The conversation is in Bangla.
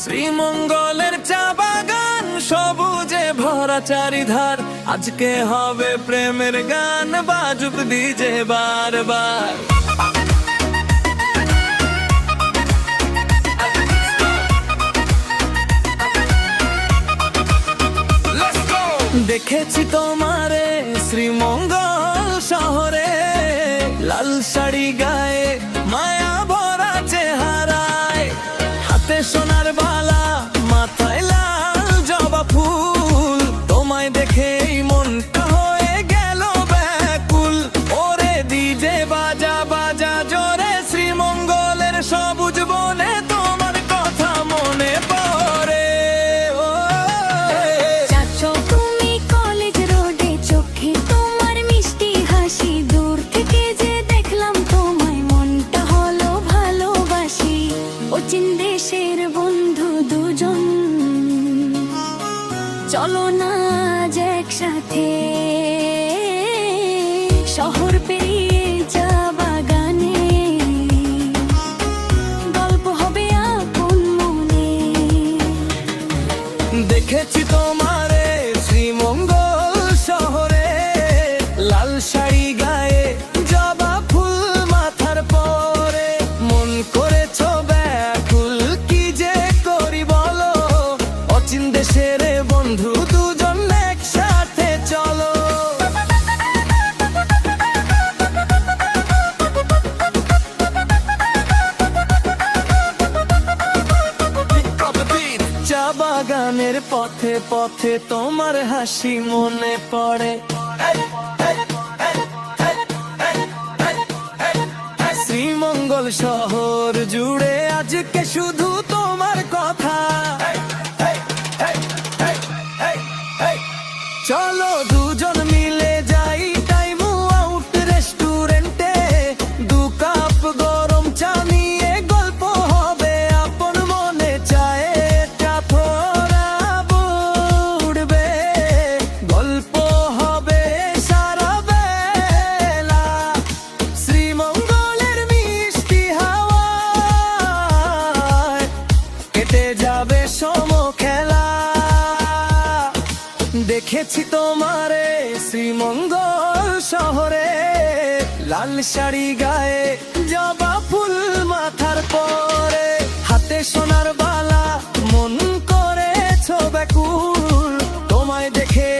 শ্রীমঙ্গলের চা বাগান সবুজে ভরা চারিধার, আজকে হবে প্রেমের গান, বাজুক ডিজে বারবার। দেখেছি তোমারে শ্রীমঙ্গল শহরে, লাল শাড়ি গায়ে মায়া ভরা চেহারায়, হাতে সোনার বালা মাথায় লাল জবা ফুল, তোমায় দেখেই মনটা হয়ে গেল ব্যাকুল। ওরে ডিজে বাজা বাজা জোরে, শ্রীমঙ্গলের সবুজ বনে তোমার কথা মনে পড়ে। দেশের বন্ধু দুজন, চলো না আজ একসাথে শহর পেরিয়ে চা বাগানে, গল্প হবে আপন মনে। দেখেছি তোমারে শ্রীমঙ্গল শহরে, লাল শাড়ি গায়ে জবা ফুল মাথার পরে, মন করেছ ব্যাকুল কি যে করি বলো, অচিন দেশের বন্ধু দুজন একসাথে চলো। চা বাগানের পথে পথে তোমার হাসি মনে পড়ে, শ্রীমঙ্গল শহর জুড়ে আজকে শুধু তোমার কথা। চলো দুজন মিলে যাই টাইম আউট রেস্টুরেন্টে, দু কাপ গরম চা নিয়ে গল্প হবে আপন মনে, চায়েটা থোড়া বুড়বে, গল্প হবে সারা বেলা, শ্রীমঙ্গলের মিষ্টি হাওয়ায় কেটে যাবে সম খেলা। দেখেছি তোমারে শ্রীমঙ্গল শহরে, লাল শাড়ি গায়ে জবা ফুল মাথার পরে, হাতে সোনার বালা মন করেছ ব্যাকুল, তোমায় দেখে